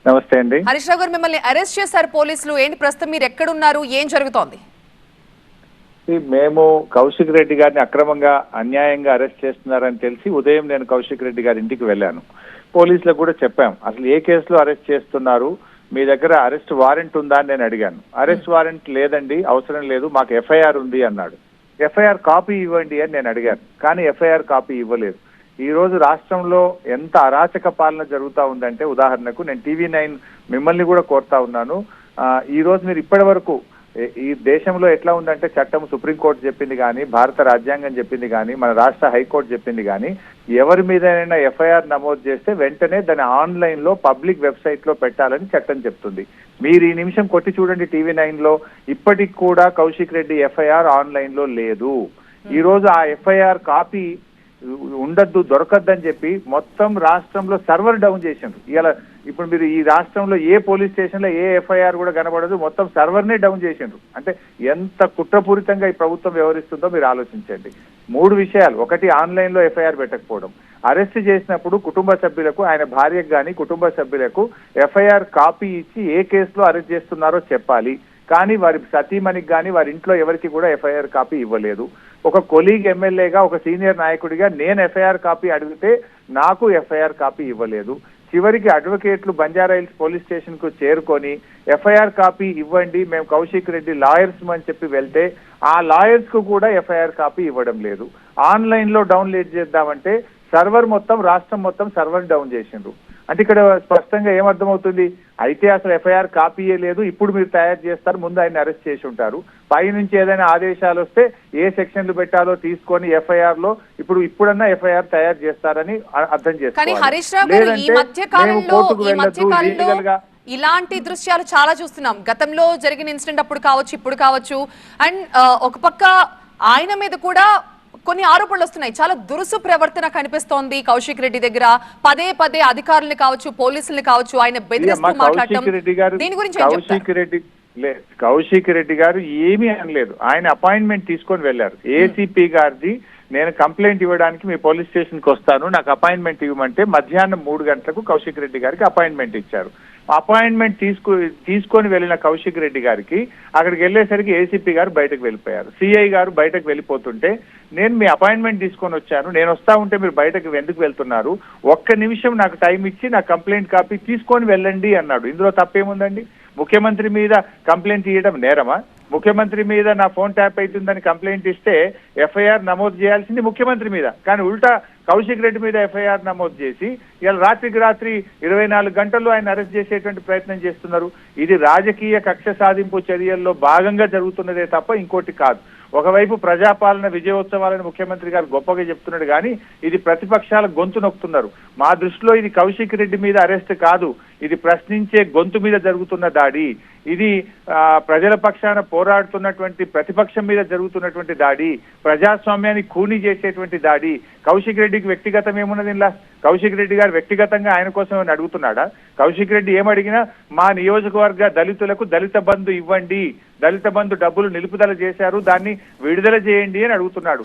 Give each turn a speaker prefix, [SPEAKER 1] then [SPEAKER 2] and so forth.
[SPEAKER 1] నమస్తే అండి.
[SPEAKER 2] హరీష్ రావు గారు, మిమ్మల్ని అరెస్ట్ చేశారు పోలీసులు. ఏంటి ప్రస్తుతం మీరు ఎక్కడున్నారు, ఏం జరుగుతోంది?
[SPEAKER 1] మేము కౌశిక్ రెడ్డి గారిని అక్రమంగా అన్యాయంగా అరెస్ట్ చేస్తున్నారని తెలిసి ఉదయం నేను కౌశిక్ రెడ్డి గారి ఇంటికి వెళ్ళాను. పోలీసులకు కూడా చెప్పాం, అసలు ఏ కేసులో అరెస్ట్ చేస్తున్నారు, మీ దగ్గర అరెస్ట్ వారెంట్ ఉందా అని నేను అడిగాను. అరెస్ట్ వారెంట్ లేదండి, అవసరం లేదు, మాకు ఎఫ్ఐఆర్ ఉంది అన్నాడు. ఎఫ్ఐఆర్ కాపీ ఇవ్వండి అని నేను అడిగాను, కానీ ఎఫ్ఐఆర్ కాపీ ఇవ్వలేదు. ఈ రోజు రాష్ట్రంలో ఎంత అరాచక పాలన జరుగుతా ఉందంటే, ఉదాహరణకు నేను TV9 మిమ్మల్ని కూడా కోరుతా ఉన్నాను. ఈ రోజు మీరు ఇప్పటి వరకు ఈ దేశంలో ఎట్లా ఉందంటే, చట్టం సుప్రీంకోర్టు చెప్పింది కానీ, భారత రాజ్యాంగం చెప్పింది కానీ, మన రాష్ట్ర హైకోర్టు చెప్పింది కానీ, ఎవరి మీదైనా ఎఫ్ఐఆర్ నమోదు చేస్తే వెంటనే దాన్ని ఆన్లైన్ లో పబ్లిక్ వెబ్సైట్ లో పెట్టాలని చట్టం చెప్తుంది. మీరు ఈ నిమిషం కొట్టి చూడండి TV9 లో, ఇప్పటికి కూడా కౌశిక్ రెడ్డి ఎఫ్ఐఆర్ ఆన్లైన్ లో లేదు. ఈ రోజు ఆ ఎఫ్ఐఆర్ కాపీ ఉండద్దు, దొరకద్దని చెప్పి మొత్తం రాష్ట్రంలో సర్వర్ డౌన్ చేసిండ్రు. ఇలా ఇప్పుడు మీరు ఈ రాష్ట్రంలో ఏ పోలీస్ స్టేషన్ లో ఏ ఎఫ్ఐఆర్ కూడా కనబడదు, మొత్తం సర్వర్నే డౌన్ చేసిండ్రు. అంటే ఎంత కుట్రపూరితంగా ఈ ప్రభుత్వం వ్యవహరిస్తుందో మీరు ఆలోచించండి. 3 విషయాలు. ఒకటి, ఆన్లైన్ లో ఎఫ్ఐఆర్ పెట్టకపోవడం. అరెస్ట్ చేసినప్పుడు కుటుంబ సభ్యులకు, ఆయన భార్యకు కానీ కుటుంబ సభ్యులకు ఎఫ్ఐఆర్ కాపీ ఇచ్చి ఏ కేసులో అరెస్ట్ చేస్తున్నారో చెప్పాలి. కానీ వారి సతీమణికి కానీ వారి ఇంట్లో ఎవరికి కూడా ఎఫ్ఐఆర్ కాపీ ఇవ్వలేదు. ఒక కొలీగ్ ఎమ్మెల్యేగా, ఒక సీనియర్ నాయకుడిగా నేను ఎఫ్ఐఆర్ కాపీ అడిగితే నాకు ఎఫ్ఐఆర్ కాపీ ఇవ్వలేదు. చివరికి అడ్వకేట్లు బంజారాహిల్స్ పోలీస్ స్టేషన్ కు చేరుకొని ఎఫ్ఐఆర్ కాపీ ఇవ్వండి, మేము కౌశిక్ రెడ్డి లాయర్స్ అని చెప్పి వెళ్తే ఆ లాయర్స్ కు కూడా ఎఫ్ఐఆర్ కాపీ ఇవ్వడం లేదు. ఆన్లైన్ లో డౌన్లోడ్ చేద్దామంటే సర్వర్ మొత్తం, రాష్ట్రం మొత్తం సర్వర్ డౌన్ చేసిండ్రు. అంటే ఇక్కడ స్పష్టంగా ఏమర్థమవుతుంది, అయితే అసలు ఎఫ్ఐఆర్ కాపీయే లేదు, ఇప్పుడు మీరు తయారు చేస్తారు, ముందు ఆయన అరెస్ట్ చేసి ఉంటారు. పై నుంచి ఏదైనా ఆదేశాలు వస్తే ఏ సెక్షన్లు పెట్టాలో తీసుకొని ఎఫ్ఐఆర్ లో ఇప్పుడన్నా ఎఫ్ఐఆర్ తయారు చేస్తారని అర్థం
[SPEAKER 2] చేసుకోవాలి. ఇలాంటి దృశ్యాలు చాలా చూస్తున్నాం. గతంలో జరిగిన ఇన్సిడెంట్ అప్పుడు కావచ్చు, ఇప్పుడు కావచ్చు. అండ్ ఒక పక్క ఆయన మీద కూడా కొన్ని ఆరోపణలు వస్తున్నాయి. చాలా దురుసు ప్రవర్తన కనిపిస్తోంది కౌశిక్ రెడ్డి దగ్గర. పదే పదే అధికారులు కావచ్చు, పోలీసుల్ని కావచ్చు, ఆయన బెదిరిస్తూ మాట్లాడటం. దీని గురించి
[SPEAKER 1] కౌశిక్ రెడ్డి గారు ఏమీ అనలేదు. ఆయన అపాయింట్మెంట్ తీసుకొని వెళ్లారు. ఏసీపీ గారిది నేను కంప్లైంట్ ఇవ్వడానికి మీ పోలీస్ స్టేషన్ కి వస్తాను, నాకు అపాయింట్మెంట్ ఇవ్వమంటే మధ్యాహ్నం 3 గంటలకు కౌశిక్ రెడ్డి గారికి అపాయింట్మెంట్ ఇచ్చారు. అపాయింట్మెంట్ తీసుకొని వెళ్ళిన కౌశిక్ రెడ్డి గారికి అక్కడికి వెళ్ళేసరికి ఏసీపీ గారు బయటకు వెళ్ళిపోయారు. సిఐ గారు బయటకు వెళ్ళిపోతుంటే, నేను మీ అపాయింట్మెంట్ తీసుకొని వచ్చాను, నేను వస్తా ఉంటే మీరు బయటకు ఎందుకు వెళ్తున్నారు, ఒక్క నిమిషం నాకు టైం ఇచ్చి నా కంప్లైంట్ కాపీ తీసుకొని వెళ్ళండి అన్నాడు. ఇందులో తప్పేముందండి? ముఖ్యమంత్రి మీద కంప్లైంట్ ఇవ్వడం నేరమా? ముఖ్యమంత్రి మీద నా ఫోన్ ట్యాప్ అవుతుందని కంప్లైంట్ ఇస్తే ఎఫ్ఐఆర్ నమోదు చేయాల్సింది ముఖ్యమంత్రి మీద, కానీ ఉల్టా కౌశిక్ రెడ్డి మీద ఎఫ్ఐఆర్ నమోదు చేసి ఇలా రాత్రికి రాత్రి 24 గంటల్లో ఆయన అరెస్ట్ చేసేటువంటి ప్రయత్నం చేస్తున్నారు. ఇది రాజకీయ కక్ష సాధింపు చర్యల్లో భాగంగా జరుగుతున్నదే తప్ప ఇంకోటి కాదు. ఒకవైపు ప్రజాపాలన విజయోత్సవాలను ముఖ్యమంత్రి గారు గొప్పగా చెప్తున్నాడు, కానీ ఇది ప్రతిపక్షాల గొంతు నొక్కుతున్నారు. మా దృష్టిలో ఇది కౌశిక్ రెడ్డి మీద అరెస్ట్ కాదు, ఇది ప్రశ్నించే గొంతు మీద జరుగుతున్న దాడి. ఇది ప్రజల పక్షాన పోరాడుతున్నటువంటి ప్రతిపక్షం మీద జరుగుతున్నటువంటి దాడి, ప్రజాస్వామ్యాన్ని ఖూనీ చేసేటువంటి దాడి. కౌశిక్ రెడ్డికి వ్యక్తిగతం ఏమున్నది ఇలా? కౌశిక్ రెడ్డి గారు వ్యక్తిగతంగా ఆయన కోసం ఏమైనా అడుగుతున్నాడా? కౌశిక్ రెడ్డి ఏమడిగినా మా నియోజకవర్గ దళితులకు దళిత బంధు ఇవ్వండి, దళిత బంధు డబ్బులు నిలుపుదల చేశారు, దాన్ని విడుదల చేయండి అని అడుగుతున్నాడు.